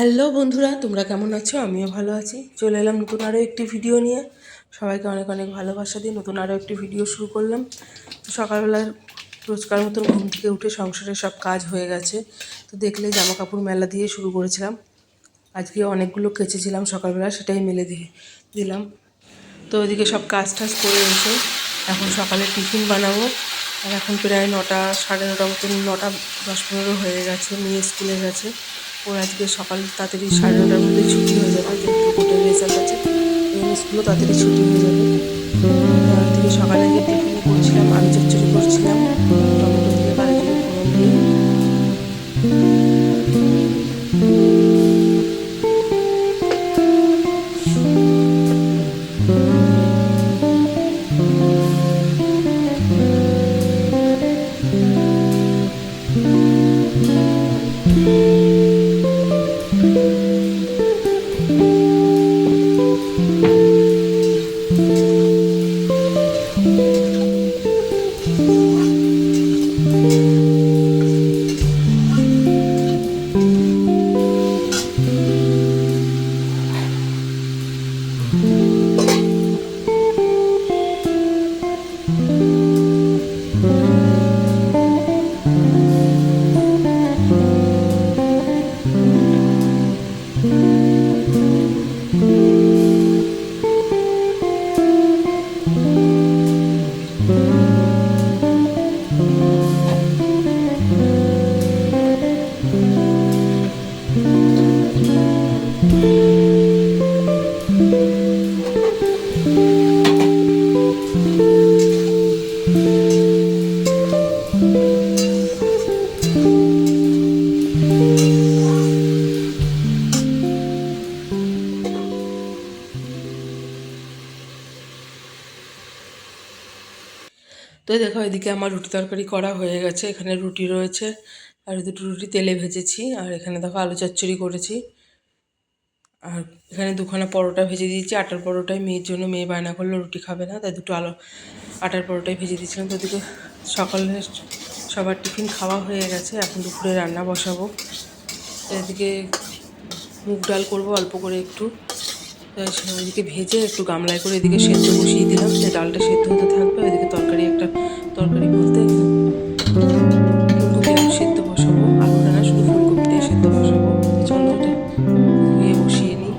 Hello বন্ধুরা, তোমরা কেমন আছো? আমিও ভালো আছি। চলে এলাম নতুন আরও একটি ভিডিও নিয়ে। সবাইকে অনেক অনেক ভালোবাসা দিয়ে নতুন আরও একটি ভিডিও শুরু করলাম। তো সকালবেলার রোজকার মতন ঘুম থেকে উঠে সংসারের সব কাজ হয়ে গেছে। তো দেখলে জামা কাপড় মেলা দিয়ে শুরু করেছিলাম। আজকে অনেকগুলো কেচেছিলাম সকালবেলা, সেটাই মেলে দিলাম। তো ওইদিকে সব কাজ টাজ করে এসে এখন সকালে টিফিন বানাবো। আর এখন প্রায় 9টা সাড়ে 9টা মতন, 9টা 10-15 হয়ে গেছে। মেয়ে স্কুলে গেছে। ওর আজকে সকাল তাড়াতাড়ি 9:30টার মধ্যে ছুটি হয়ে যাবে, যেহেতু কোর্টের রেজাল্ট আছে। এই স্কুলও তাড়াতাড়ি ছুটি হয়ে যাবে। তার থেকে সকালে গিয়ে টিফিনে করছিলাম, আলু চচ্চড়ি করছিলাম টমেটো দিয়ে, কালো জিরে ফোড়ন দিয়ে। তো দেখো, এদিকে আমার রুটি তরকারি করা হয়ে গেছে। এখানে রুটি রয়েছে, আর দুটো রুটি তেলে ভেজেছি। আর এখানে দেখো আলু চচ্চড়ি করেছি। আর এখানে দুখানা পরোটা ভেজে দিয়েছি, আটার পরোটাই মেয়ের জন্য। মেয়ে বায়না করলো রুটি খাবে না, তাই দুটো আটার পরোটাই ভেজে দিয়েছিলাম। তো ওদিকে সকালে সবার টিফিন খাওয়া হয়ে গেছে। এখন দুপুরে রান্না বসাবো। এদিকে মুগ ডাল করবো অল্প করে একটু, ওইদিকে ভেজে একটু গামলায় করে এদিকে সেদ্ধ বসিয়ে দিলাম, যে ডালটা সেদ্ধ হতে থাকবে। ওইদিকে তরকারি বলতে ফুলকপি আলু সেদ্ধ বসাবো। আলুটা না, শুধু ফুলকপিটাই সেদ্ধ বসাবো। চলো এটা বসিয়ে নিই।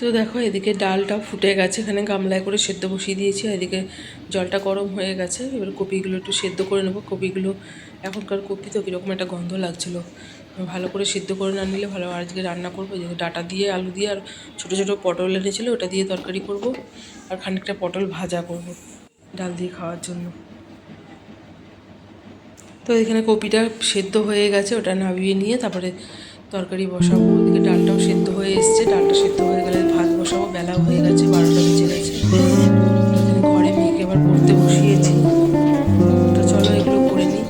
তো দেখো, এদিকে ডালটা ফুটে গেছে। এখানে গামলায় করে সেদ্ধ বসিয়ে দিয়েছি। এদিকে জলটা গরম হয়ে গেছে। এবার কপিগুলো একটু সেদ্ধ করে নেবো। কপিগুলো এখনকার কপি তো কীরকম একটা গন্ধ লাগছিলো, ভালো করে সেদ্ধ করে না নিলে ভালো। আজকে রান্না করবো যে ডাটা দিয়ে, আলু দিয়ে, আর ছোটো ছোটো পটল এনেছিলো, ওটা দিয়ে তরকারি করব। আর খানিকটা পটল ভাজা করব ডাল দিয়ে খাওয়ার জন্য। তো এখানে কপিটা সেদ্ধ হয়ে গেছে, ওটা নামিয়ে নিয়ে তারপরে তরকারি বসাবো। ওদিকে ডালটাও সেদ্ধ হয়ে এসছে। ডালটা সেদ্ধ হয়ে গেলে ভাত বসাবো। বেলাও হয়ে গেছে, 12টা বেজে গেছে। এখানে ঘরে মেয়েকে আবার পড়তে বসিয়েছি। তো চলো এগুলো করে নিই।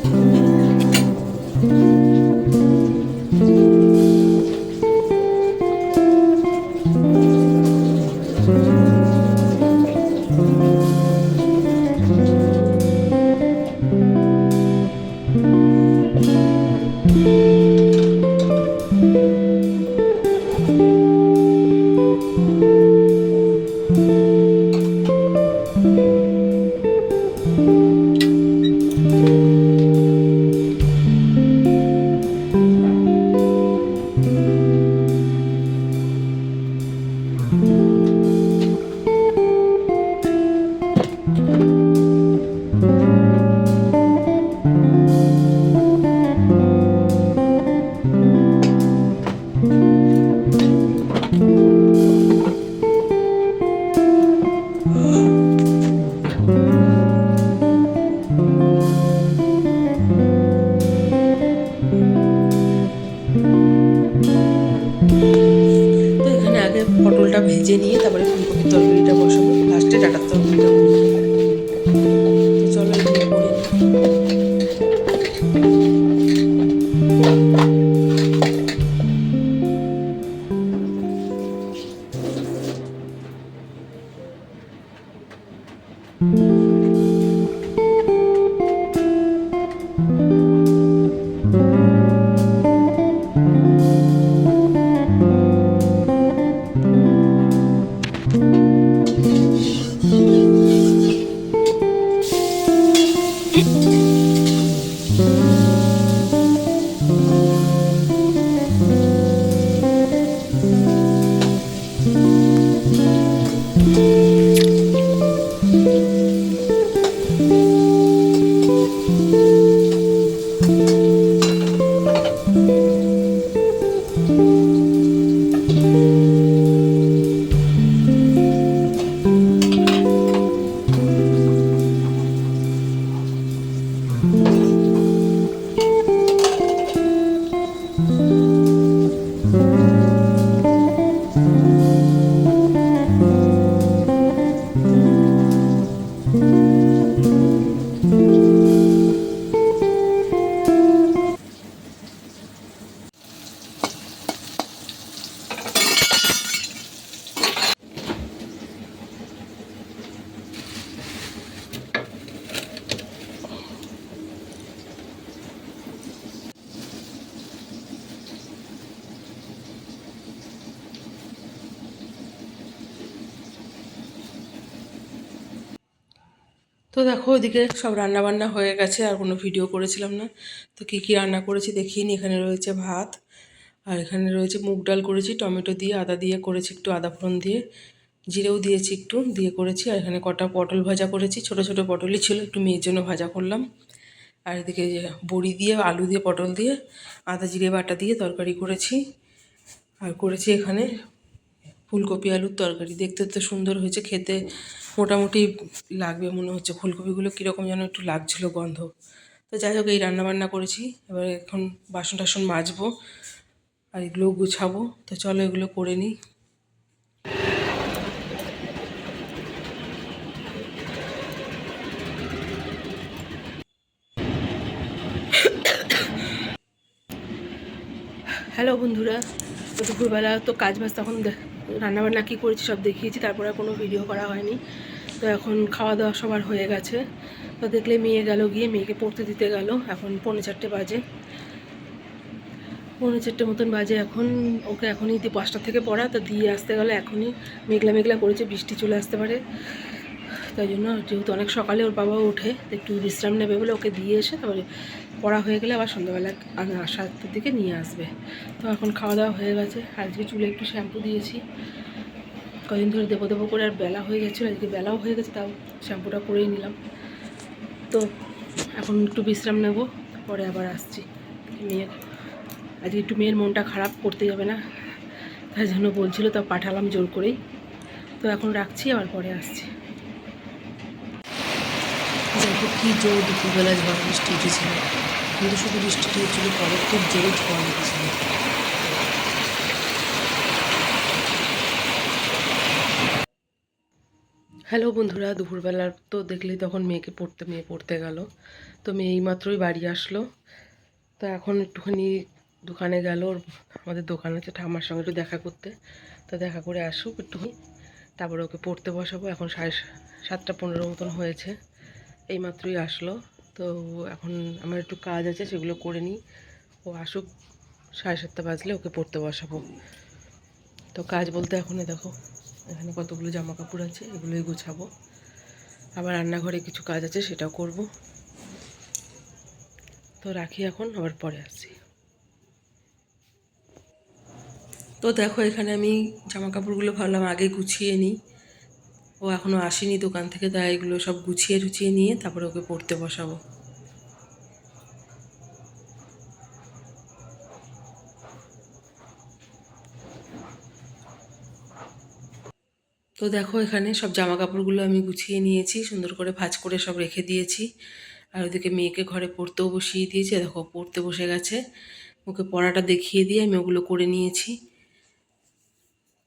তো দেখো ওইদিকে সব রান্না বান্না হয়ে গেছে, আর কোনো ভিডিও করেছিলাম না। তো কী কী রান্না করেছি দেখিয়ে নি। এখানে রয়েছে ভাত, আর এখানে রয়েছে মুগ ডাল করেছি টমেটো দিয়ে, আদা দিয়ে করেছি, একটু আদা ফোড়ন দিয়ে, জিরেও দিয়েছি একটু দিয়ে করেছি। আর এখানে কটা পটল ভাজা করেছি, ছোট ছোট পটলই ছিল, একটু মেয়ের জন্য ভাজা করলাম। আর এদিকে বড়ি দিয়ে, আলু দিয়ে, পটল দিয়ে, আদা জিরে বাটা দিয়ে তরকারি করেছি। আর করেছি এখানে ফুলকপি আলুর তরকারি। দেখতে তো সুন্দর হয়েছে, খেতে মোটামুটি লাগবে মনে হচ্ছে। ফুলকপিগুলো কীরকম যেন একটু লাগছিলো গন্ধ। তো যাই হোক, এই রান্নাবান্না করেছি। এবার এখন বাসন টাসন মাজবো আর এগুলো গুছাবো। তো চলো এগুলো করে নিই। হ্যালো বন্ধুরা, তো দুপুরবেলা তো কাজ বাজ তখন রান্নাবান্না কী করেছি সব দেখিয়েছি, তারপরে কোনো ভিডিও করা হয়নি। তো এখন খাওয়া দাওয়া সবার হয়ে গেছে। তো দেখলে মেয়ে গেল গিয়ে, মেয়েকে পড়তে দিতে গেল। এখন 4:45 বাজে, 4:45 মতন বাজে এখন। ওকে এখনই 5টা থেকে পড়া, তো দিয়ে আসতে গেলে এখনই মেঘলা মেঘলা করেছে, বৃষ্টি চলে আসতে পারে। তাই জন্য যেহেতু অনেক সকালে ওর বাবা ওঠে, একটু বিশ্রাম নেবে বলে ওকে দিয়ে এসে তারপরে পড়া হয়ে গেলে আবার সন্ধ্যাবেলা 7টার দিকে নিয়ে আসবে। তো এখন খাওয়া দাওয়া হয়ে গেছে। আজকে চুলে একটু শ্যাম্পু দিয়েছি, কদিন ধরে দেবো দেবো করে, আর বেলা হয়ে গেছিলো, আজকে বেলাও হয়ে গেছে, তাও শ্যাম্পুটা করেই নিলাম। তো এখন একটু বিশ্রাম নেব, পরে আবার আসছি। মেয়ে আজকে একটু মেয়ের মনটা খারাপ, করতে যাবে না, তাই জন্য বলছিল, তা পাঠালাম জোর করেই। তো এখন রাখছি, আবার পরে আসছি। দেখো কি জোর দুপুরবেলা ঝড় বৃষ্টি উঠেছিল, কিন্তু শুধু বৃষ্টিটা হচ্ছিল, পরে খুব জোরে ঝড় উঠেছিল। হ্যালো বন্ধুরা, দুপুরবেলার তো দেখলেই তখন মেয়ে পড়তে গেল। তো মেয়ে এইমাত্রই বাড়ি আসলো। তো এখন একটুখানি দোকানে গেল, আমাদের দোকান আছে, ঠাম্মার সঙ্গে একটু দেখা করতে। তো দেখা করে আসুক একটুখানি, তারপরে ওকে পড়তে বসাবো। এখন 7:15 মতন হয়েছে, এইমাত্রই আসলো। তো এখন আমার একটু কাজ আছে, সেগুলো করে নিই। ও আসুক, 7:30 বাজলে ওকে পড়তে বসাবো। তো কাজ বলতে এখন দেখো এখানে কতগুলো জামা কাপড় আছে, এগুলোই গোছাবো। আবার রান্নাঘরে কিছু কাজ আছে, সেটাও করব। তো রাখি এখন, আবার পরে আসছি। তো দেখো এখানে আমি জামা কাপড়গুলো ভাবলাম আগে গুছিয়ে নিই, ও এখনও আসেনি দোকান থেকে, তাই এগুলো সব গুছিয়ে টুছিয়ে নিয়ে তারপরে ওকে পড়তে বসাবো। তো দেখো এখানে সব জামা কাপড়গুলো আমি গুছিয়ে নিয়েছি, সুন্দর করে ভাঁজ করে সব রেখে দিয়েছি। আর ওদিকে মেয়েকে ঘরে পড়তেও বসিয়ে দিয়েছি, দেখো পড়তে বসে গেছে। ওকে পড়াটা দেখিয়ে দিয়ে আমি ওগুলো করে নিয়েছি।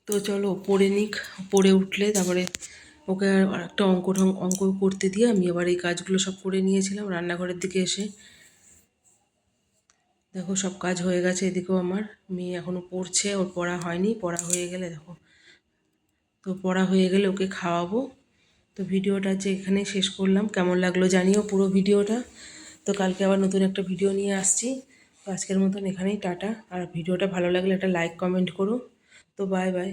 তো চলো পড়ে নিক, পড়ে উঠলে তারপরে ওকে আর একটা অঙ্ক করতে দিয়ে আমি আবার এই কাজগুলো সব করে নিয়েছিলাম। রান্নাঘরের দিকে এসে দেখো সব কাজ হয়ে গেছে। এদিকেও আমার মেয়ে এখনও পড়ছে, ওর পড়া হয়নি, পড়া হয়ে গেলে দেখো, তো পড়া হয়ে গেলে ওকে খাওয়াবো। তো ভিডিওটা যে এখানেই শেষ করলাম, কেমন লাগলো জানিও পুরো ভিডিওটা। তো কালকে আবার নতুন একটা ভিডিও নিয়ে আসছি। তো আজকের মতন এখানেই টাটা। আর ভিডিওটা ভালো লাগলে একটা লাইক কমেন্ট করো। তো বাই বাই।